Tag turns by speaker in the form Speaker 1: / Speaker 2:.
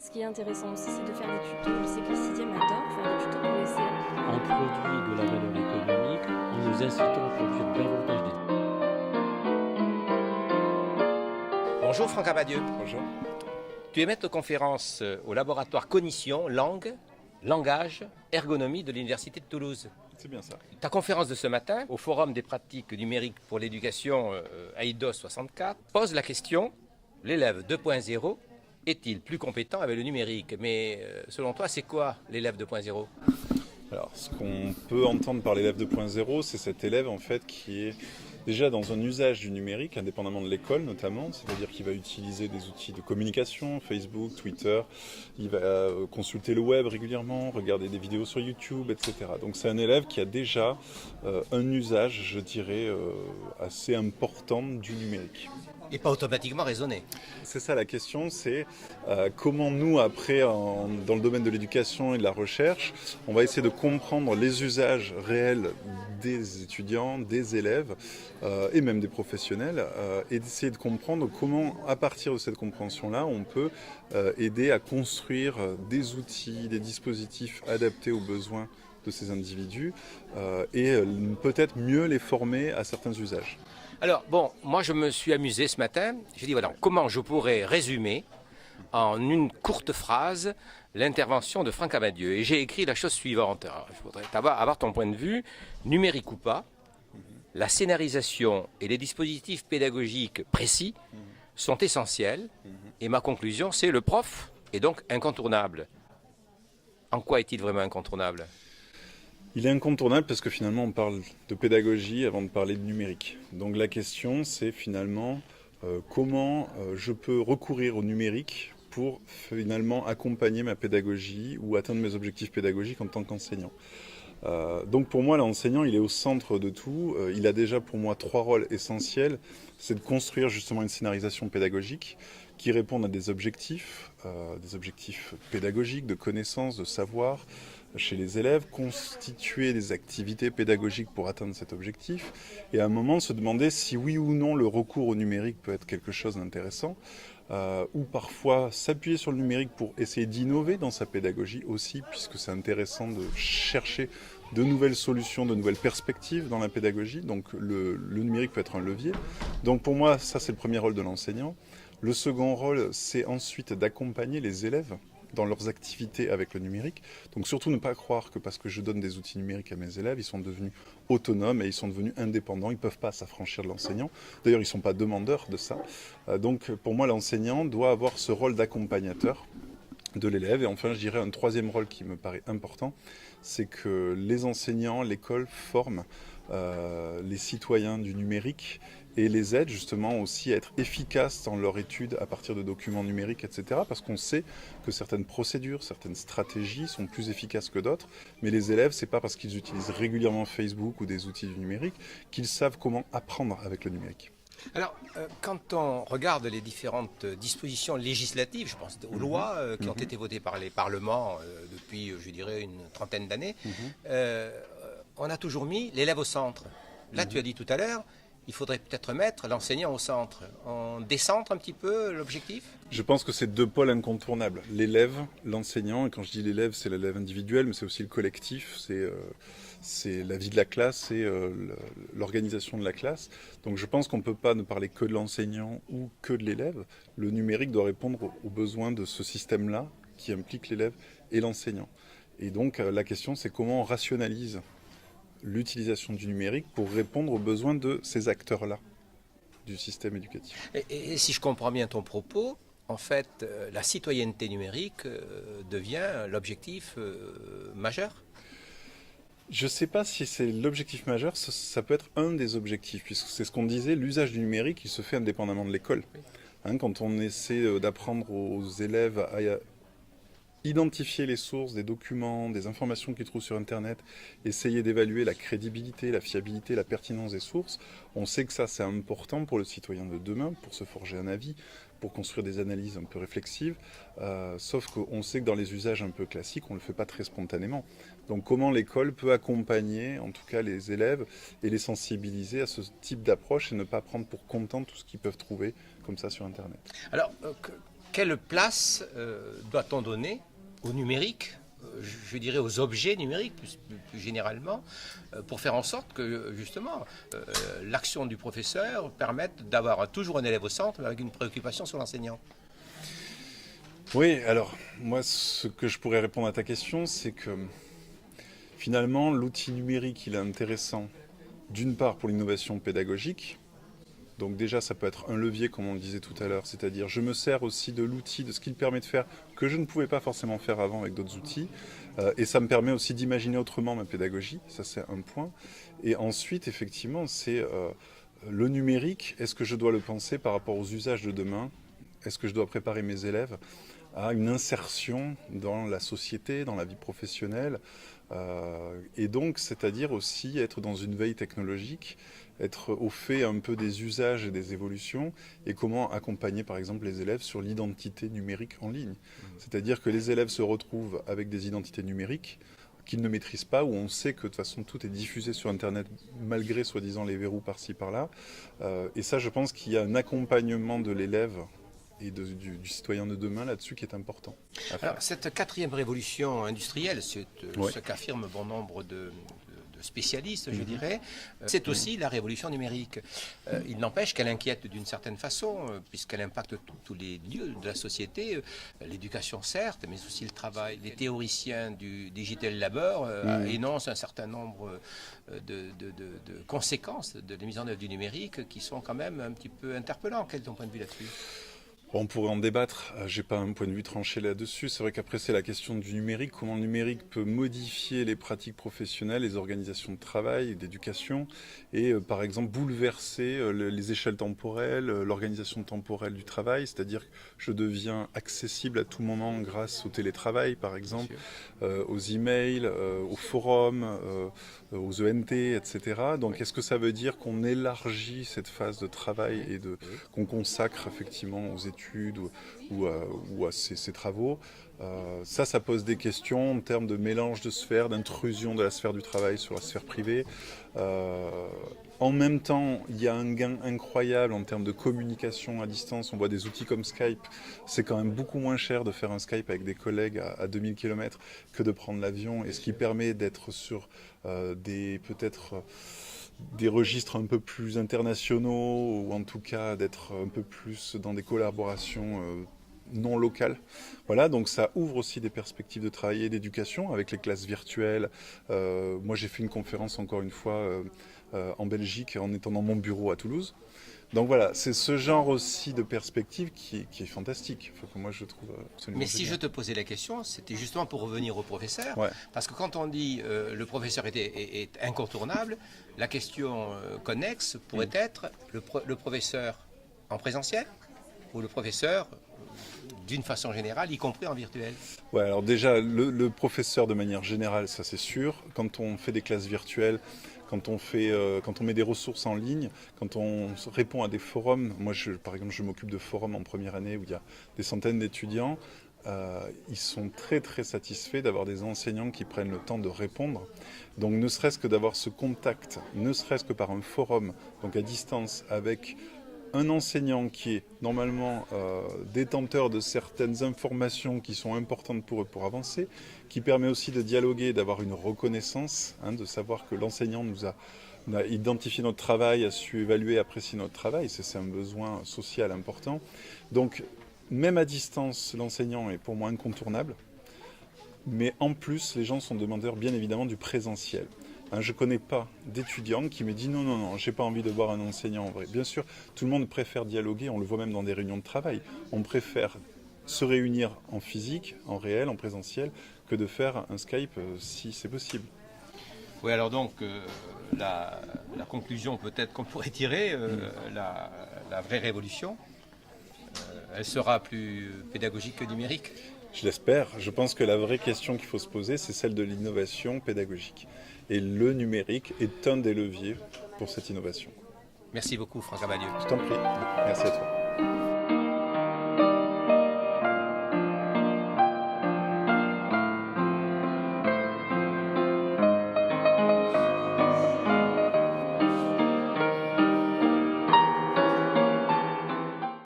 Speaker 1: Ce qui est intéressant aussi, c'est de faire des tutos. Je sais que les sixièmes adorent faire des tutos pour les CM.
Speaker 2: On produit de la valeur économique en nous incitant à produire davantage d'études.
Speaker 3: Bonjour Franck Abadieux.
Speaker 4: Bonjour.
Speaker 3: Tu es maître de conférence au laboratoire Cognition, Langue, Langage, Ergonomie de l'Université de Toulouse.
Speaker 4: C'est bien ça.
Speaker 3: Ta conférence de ce matin, au Forum des pratiques numériques pour l'éducation AIDOS 64, pose la question, l'élève 2.0 est-il plus compétent avec le numérique? Mais selon toi, c'est quoi l'élève 2.0?
Speaker 4: Alors, ce qu'on peut entendre par l'élève 2.0, c'est cet élève en fait qui est déjà dans un usage du numérique, indépendamment de l'école notamment, c'est-à-dire qu'il va utiliser des outils de communication, Facebook, Twitter, il va consulter le web régulièrement, regarder des vidéos sur YouTube, etc. Donc c'est un élève qui a déjà un usage, je dirais, assez important du numérique.
Speaker 3: Et pas automatiquement raisonné.
Speaker 4: C'est ça la question, c'est comment nous, après, dans le domaine de l'éducation et de la recherche, on va essayer de comprendre les usages réels des étudiants, des élèves et même des professionnels, et d'essayer de comprendre comment, à partir de cette compréhension-là, on peut aider à construire des outils, des dispositifs adaptés aux besoins de ces individus et peut-être mieux les former à certains usages.
Speaker 3: Alors, bon, moi je me suis amusé ce matin. J'ai dit, voilà, comment je pourrais résumer en une courte phrase l'intervention de Franck Abadieux. Et j'ai écrit la chose suivante. Alors, je voudrais avoir ton point de vue. Numérique ou pas, la scénarisation et les dispositifs pédagogiques précis sont essentiels. Et ma conclusion, c'est le prof est donc incontournable. En quoi est-il vraiment incontournable ?
Speaker 4: Il est incontournable parce que finalement on parle de pédagogie avant de parler de numérique. Donc la question c'est finalement comment je peux recourir au numérique pour finalement accompagner ma pédagogie ou atteindre mes objectifs pédagogiques en tant qu'enseignant. Donc pour moi l'enseignant il est au centre de tout, il a déjà pour moi 3 rôles essentiels, c'est de construire justement une scénarisation pédagogique qui répondent à des objectifs pédagogiques, de connaissances, de savoir chez les élèves, constituer des activités pédagogiques pour atteindre cet objectif et à un moment se demander si oui ou non le recours au numérique peut être quelque chose d'intéressant ou parfois s'appuyer sur le numérique pour essayer d'innover dans sa pédagogie aussi puisque c'est intéressant de chercher de nouvelles solutions, de nouvelles perspectives dans la pédagogie, donc le numérique peut être un levier. Donc pour moi ça c'est le premier rôle de l'enseignant. Le second rôle c'est ensuite d'accompagner les élèves dans leurs activités avec le numérique. Donc surtout ne pas croire que parce que je donne des outils numériques à mes élèves, ils sont devenus autonomes et ils sont devenus indépendants, ils ne peuvent pas s'affranchir de l'enseignant. D'ailleurs, ils ne sont pas demandeurs de ça. Donc pour moi, l'enseignant doit avoir ce rôle d'accompagnateur de l'élève. Et enfin, je dirais un troisième rôle qui me paraît important, c'est que les enseignants, l'école forment les citoyens du numérique et les aident justement aussi à être efficaces dans leur étude à partir de documents numériques, etc. Parce qu'on sait que certaines procédures, certaines stratégies sont plus efficaces que d'autres, mais les élèves, c'est pas parce qu'ils utilisent régulièrement Facebook ou des outils du numérique qu'ils savent comment apprendre avec le numérique.
Speaker 3: Alors, quand on regarde les différentes dispositions législatives, je pense aux lois qui ont été votées par les parlements depuis, je dirais, une trentaine d'années, on a toujours mis l'élève au centre. Là, tu as dit tout à l'heure, il faudrait peut-être mettre l'enseignant au centre. On décentre un petit peu l'objectif ?
Speaker 4: Je pense que c'est 2 pôles incontournables. L'élève, l'enseignant, et quand je dis l'élève, c'est l'élève individuel, mais c'est aussi le collectif, c'est la vie de la classe, c'est l'organisation de la classe. Donc je pense qu'on ne peut pas ne parler que de l'enseignant ou que de l'élève. Le numérique doit répondre aux besoins de ce système-là qui implique l'élève et l'enseignant. Et donc la question, c'est comment on rationalise l'utilisation du numérique pour répondre aux besoins de ces acteurs-là du système éducatif.
Speaker 3: Et si je comprends bien ton propos, en fait, la citoyenneté numérique devient l'objectif majeur ?
Speaker 4: Je ne sais pas si c'est l'objectif majeur, ça peut être un des objectifs, puisque c'est ce qu'on disait, l'usage du numérique, il se fait indépendamment de l'école. Quand on essaie d'apprendre aux élèves à identifier les sources des documents, des informations qu'ils trouvent sur Internet, essayer d'évaluer la crédibilité, la fiabilité, la pertinence des sources. On sait que ça, c'est important pour le citoyen de demain, pour se forger un avis, pour construire des analyses un peu réflexives. Sauf qu'on sait que dans les usages un peu classiques, on ne le fait pas très spontanément. Donc comment l'école peut accompagner, en tout cas les élèves, et les sensibiliser à ce type d'approche et ne pas prendre pour content tout ce qu'ils peuvent trouver comme ça sur Internet.
Speaker 3: Alors, quelle place doit-on donner au numérique, je dirais aux objets numériques plus généralement, pour faire en sorte que justement l'action du professeur permette d'avoir toujours un élève au centre, mais avec une préoccupation sur l'enseignant?
Speaker 4: Oui, alors moi ce que je pourrais répondre à ta question, c'est que finalement l'outil numérique il est intéressant d'une part pour l'innovation pédagogique. Donc déjà, ça peut être un levier, comme on le disait tout à l'heure, c'est-à-dire je me sers aussi de l'outil, de ce qu'il permet de faire, que je ne pouvais pas forcément faire avant avec d'autres outils. Et ça me permet aussi d'imaginer autrement ma pédagogie, ça c'est un point. Et ensuite, effectivement, c'est le numérique, est-ce que je dois le penser par rapport aux usages de demain? Est-ce que je dois préparer mes élèves à une insertion dans la société, dans la vie professionnelle? Et donc, c'est-à-dire aussi être dans une veille technologique, être au fait un peu des usages et des évolutions, et comment accompagner par exemple les élèves sur l'identité numérique en ligne. C'est-à-dire que les élèves se retrouvent avec des identités numériques qu'ils ne maîtrisent pas, où on sait que de toute façon tout est diffusé sur Internet malgré soi-disant les verrous par-ci par-là. Et ça, je pense qu'il y a un accompagnement de l'élève et du citoyen de demain là-dessus qui est important.
Speaker 3: Alors, cette quatrième révolution industrielle,
Speaker 4: Ouais.
Speaker 3: ce qu'affirment bon nombre de spécialistes, je dirais, c'est aussi la révolution numérique. Il n'empêche qu'elle inquiète d'une certaine façon, puisqu'elle impacte tous les lieux de la société, l'éducation certes, mais aussi le travail. Les théoriciens du digital labor énoncent un certain nombre de conséquences de la mise en œuvre du numérique qui sont quand même un petit peu interpellants. Quel est ton point de vue là-dessus?
Speaker 4: On pourrait en débattre, j'ai pas un point de vue tranché là-dessus. C'est vrai qu'après c'est la question du numérique, comment le numérique peut modifier les pratiques professionnelles, les organisations de travail, d'éducation, et par exemple bouleverser les échelles temporelles, l'organisation temporelle du travail, c'est-à-dire que je deviens accessible à tout moment grâce au télétravail par exemple, aux emails, aux forums, aux ENT, etc. Donc est-ce que ça veut dire qu'on élargit cette phase de travail et qu'on consacre effectivement aux études ou à ces travaux? Ça pose des questions en termes de mélange de sphères, d'intrusion de la sphère du travail sur la sphère privée. En même temps, il y a un gain incroyable en termes de communication à distance. On voit des outils comme Skype. C'est quand même beaucoup moins cher de faire un Skype avec des collègues à 2000 km que de prendre l'avion. Et ce qui permet d'être sur peut-être des registres un peu plus internationaux, ou en tout cas d'être un peu plus dans des collaborations non locales. Voilà, donc ça ouvre aussi des perspectives de travail et d'éducation avec les classes virtuelles. Moi j'ai fait une conférence encore une fois en Belgique en étant dans mon bureau à Toulouse. Donc voilà, c'est ce genre aussi de perspective qui est fantastique, que moi je trouve absolument
Speaker 3: Mais si
Speaker 4: génial.
Speaker 3: je te posais la question, c'était justement pour revenir au professeur,
Speaker 4: Ouais.
Speaker 3: parce que quand on dit le professeur est incontournable, la question connexe pourrait être le professeur en présentiel ou le professeur d'une façon générale, y compris en virtuel.
Speaker 4: Ouais, alors déjà, le professeur de manière générale, ça c'est sûr. Quand on fait des classes virtuelles, quand on met des ressources en ligne, quand on répond à des forums, moi par exemple je m'occupe de forums en première année où il y a des centaines d'étudiants, ils sont très très satisfaits d'avoir des enseignants qui prennent le temps de répondre. Donc ne serait-ce que d'avoir ce contact, ne serait-ce que par un forum, donc à distance, avec un enseignant qui est normalement détenteur de certaines informations qui sont importantes pour eux pour avancer, qui permet aussi de dialoguer, d'avoir une reconnaissance, de savoir que l'enseignant on a identifié notre travail, a su évaluer, apprécier notre travail, c'est un besoin social important. Donc même à distance, l'enseignant est pour moi incontournable, mais en plus les gens sont demandeurs bien évidemment du présentiel. Je ne connais pas d'étudiant qui me dit non, j'ai pas envie de voir un enseignant en vrai. Bien sûr, tout le monde préfère dialoguer, on le voit même dans des réunions de travail. On préfère se réunir en physique, en réel, en présentiel, que de faire un Skype si c'est possible.
Speaker 3: Oui, alors donc, la conclusion peut-être qu'on pourrait tirer, la vraie révolution, elle sera plus pédagogique que numérique.
Speaker 4: Je l'espère. Je pense que la vraie question qu'il faut se poser, c'est celle de l'innovation pédagogique. Et le numérique est un des leviers pour cette innovation.
Speaker 3: Merci beaucoup, Franck Amadieu.
Speaker 4: Je t'en prie. Merci à toi.